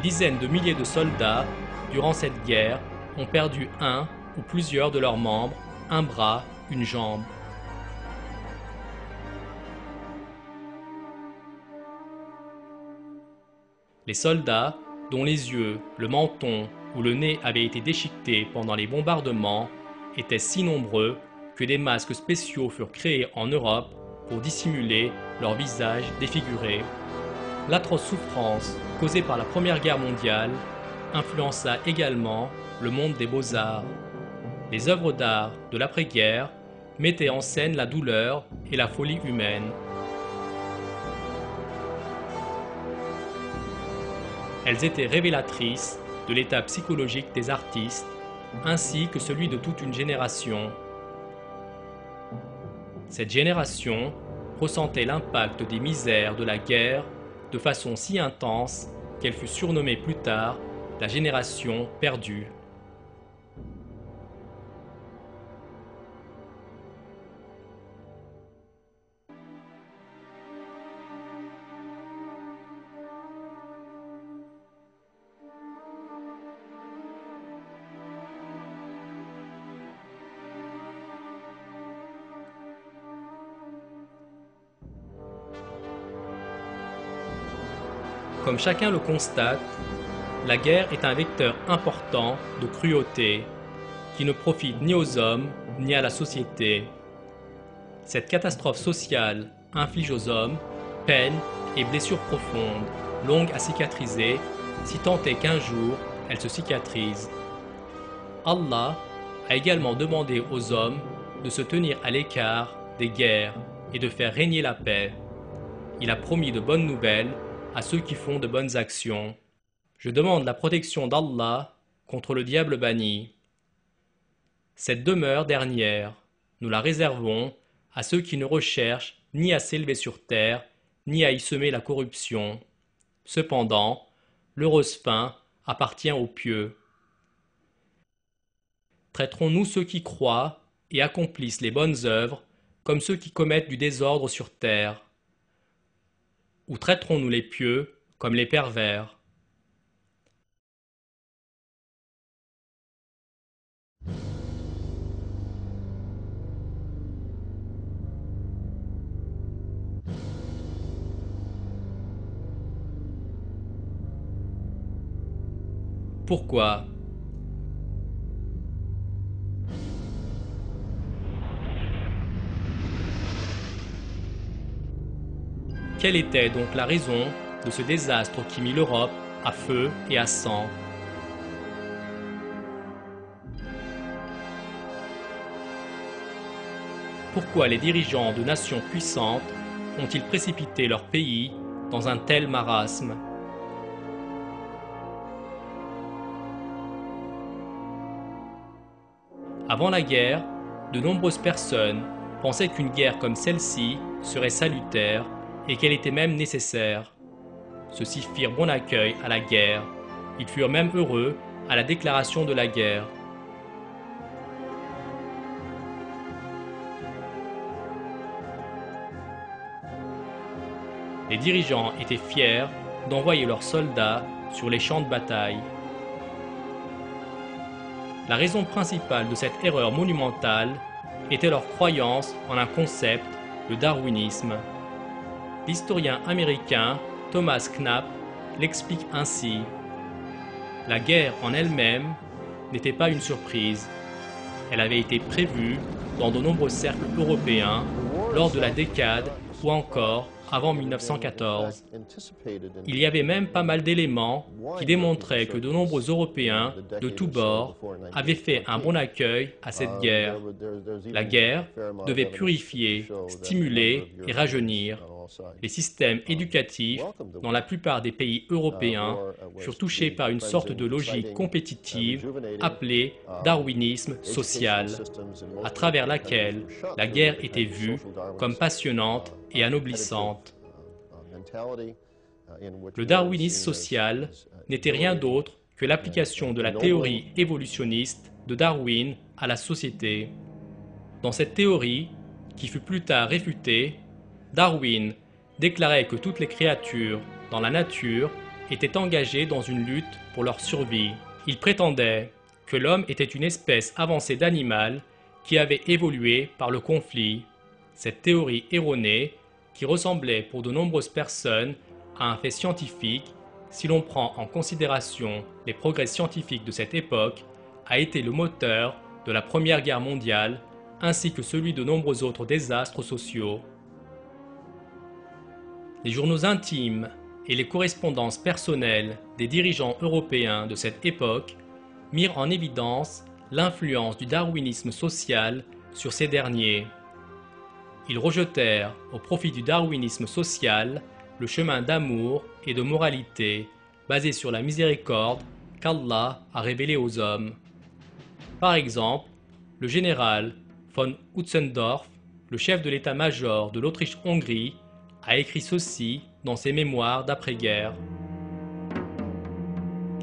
Dizaines de milliers de soldats, durant cette guerre, ont perdu un ou plusieurs de leurs membres, un bras, une jambe. Les soldats, dont les yeux, le menton ou le nez avaient été déchiquetés pendant les bombardements, étaient si nombreux que des masques spéciaux furent créés en Europe pour dissimuler leurs visages défigurés. L'atroce souffrance causée par la Première Guerre mondiale influença également le monde des beaux-arts. Les œuvres d'art de l'après-guerre mettaient en scène la douleur et la folie humaine. Elles étaient révélatrices de l'état psychologique des artistes, ainsi que celui de toute une génération. Cette génération ressentait l'impact des misères de la guerre de façon si intense qu'elle fut surnommée plus tard la génération perdue. Comme chacun le constate, la guerre est un vecteur important de cruauté qui ne profite ni aux hommes ni à la société. Cette catastrophe sociale inflige aux hommes peine et blessures profondes, longues à cicatriser, si tant est qu'un jour elles se cicatrisent. Allah a également demandé aux hommes de se tenir à l'écart des guerres et de faire régner la paix. Il a promis de bonnes nouvelles à ceux qui font de bonnes actions. Je demande la protection d'Allah contre le diable banni. Cette demeure dernière, nous la réservons à ceux qui ne recherchent ni à s'élever sur terre, ni à y semer la corruption. Cependant, l'heureuse fin appartient aux pieux. Traiterons-nous ceux qui croient et accomplissent les bonnes œuvres comme ceux qui commettent du désordre sur terre? Ou traiterons-nous les pieux comme les pervers? Pourquoi? Quelle était donc la raison de ce désastre qui mit l'Europe à feu et à sang? Pourquoi les dirigeants de nations puissantes ont-ils précipité leur pays dans un tel marasme? Avant la guerre, de nombreuses personnes pensaient qu'une guerre comme celle-ci serait salutaire et qu'elle était même nécessaire. Ceux-ci firent bon accueil à la guerre. Ils furent même heureux à la déclaration de la guerre. Les dirigeants étaient fiers d'envoyer leurs soldats sur les champs de bataille. La raison principale de cette erreur monumentale était leur croyance en un concept, le darwinisme. L'historien américain Thomas Knapp l'explique ainsi. La guerre en elle-même n'était pas une surprise. Elle avait été prévue dans de nombreux cercles européens lors de la décade ou encore avant 1914. Il y avait même pas mal d'éléments qui démontraient que de nombreux Européens de tous bords avaient fait un bon accueil à cette guerre. La guerre devait purifier, stimuler et rajeunir. Les systèmes éducatifs dans la plupart des pays européens furent touchés par une sorte de logique compétitive appelée darwinisme social, à travers laquelle la guerre était vue comme passionnante et anoblissante. Le darwinisme social n'était rien d'autre que l'application de la théorie évolutionniste de Darwin à la société. Dans cette théorie, qui fut plus tard réfutée, Darwin déclarait que toutes les créatures dans la nature étaient engagés dans une lutte pour leur survie. Ils prétendaient que l'homme était une espèce avancée d'animal qui avait évolué par le conflit. Cette théorie erronée, qui ressemblait pour de nombreuses personnes à un fait scientifique, si l'on prend en considération les progrès scientifiques de cette époque, a été le moteur de la Première Guerre mondiale ainsi que celui de nombreux autres désastres sociaux. Les journaux intimes et les correspondances personnelles des dirigeants européens de cette époque mirent en évidence l'influence du darwinisme social sur ces derniers. Ils rejetèrent, au profit du darwinisme social, le chemin d'amour et de moralité basé sur la miséricorde qu'Allah a révélée aux hommes. Par exemple, le général von Utzendorf, le chef de l'état-major de l'Autriche-Hongrie, a écrit ceci dans ses mémoires d'après-guerre.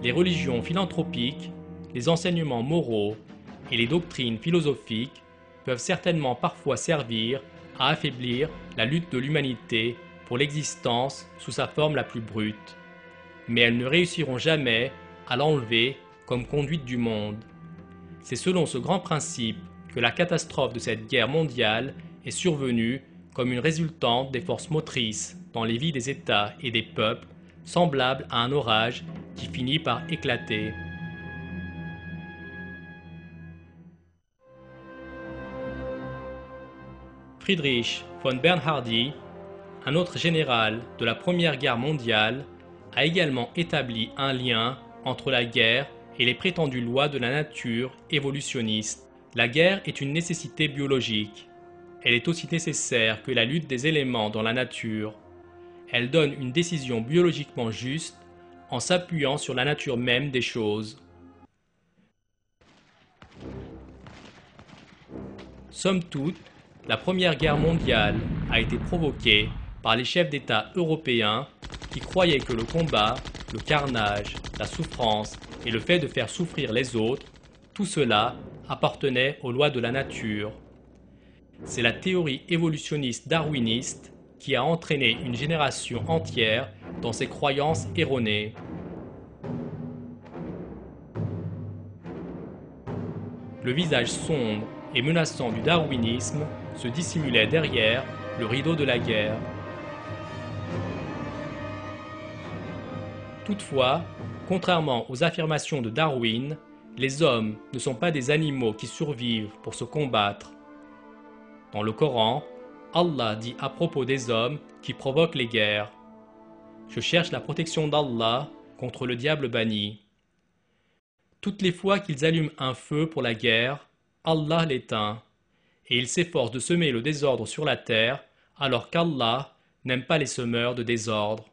Les religions philanthropiques, les enseignements moraux et les doctrines philosophiques peuvent certainement parfois servir à affaiblir la lutte de l'humanité pour l'existence sous sa forme la plus brute. Mais elles ne réussiront jamais à l'enlever comme conduite du monde. C'est selon ce grand principe que la catastrophe de cette guerre mondiale est survenue comme une résultante des forces motrices dans les vies des États et des peuples, semblable à un orage qui finit par éclater. Friedrich von Bernhardi, un autre général de la Première Guerre mondiale, a également établi un lien entre la guerre et les prétendues lois de la nature évolutionniste. La guerre est une nécessité biologique. Elle est aussi nécessaire que la lutte des éléments dans la nature. Elle donne une décision biologiquement juste en s'appuyant sur la nature même des choses. Somme toute, la Première Guerre mondiale a été provoquée par les chefs d'État européens qui croyaient que le combat, le carnage, la souffrance et le fait de faire souffrir les autres, tout cela appartenait aux lois de la nature. C'est la théorie évolutionniste darwiniste qui a entraîné une génération entière dans ses croyances erronées. Le visage sombre et menaçant du darwinisme se dissimulait derrière le rideau de la guerre. Toutefois, contrairement aux affirmations de Darwin, les hommes ne sont pas des animaux qui survivent pour se combattre. Dans le Coran, Allah dit à propos des hommes qui provoquent les guerres : « Je cherche la protection d'Allah contre le diable banni. » Toutes les fois qu'ils allument un feu pour la guerre, Allah l'éteint, et ils s'efforcent de semer le désordre sur la terre, alors qu'Allah n'aime pas les semeurs de désordre.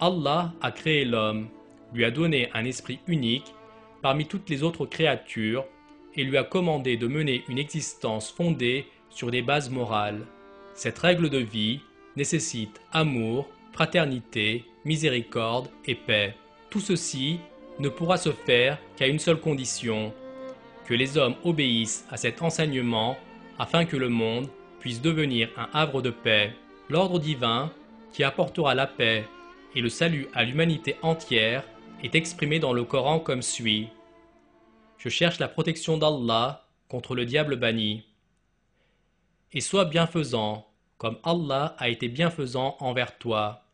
Allah a créé l'homme, lui a donné un esprit unique parmi toutes les autres créatures et lui a commandé de mener une existence fondée sur des bases morales. Cette règle de vie nécessite amour, fraternité, miséricorde et paix. Tout ceci ne pourra se faire qu'à une seule condition, que les hommes obéissent à cet enseignement afin que le monde puisse devenir un havre de paix. L'ordre divin qui apportera la paix et le salut à l'humanité entière est exprimé dans le Coran comme suit : « Je cherche la protection d'Allah contre le diable banni. » Et sois bienfaisant, comme Allah a été bienfaisant envers toi.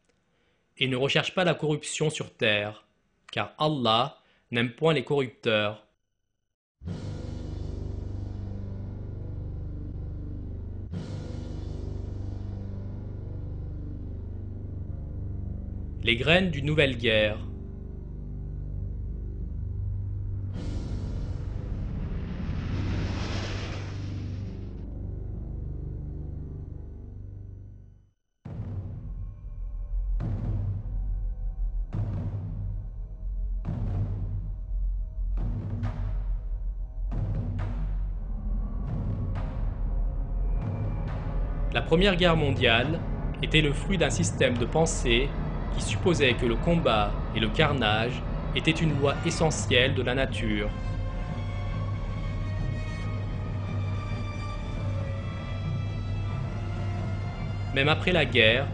Et ne recherche pas la corruption sur terre, car Allah n'aime point les corrupteurs. Les graines d'une nouvelle guerre. La Première Guerre mondiale était le fruit d'un système de pensée qui supposait que le combat et le carnage étaient une loi essentielle de la nature. Même après la guerre,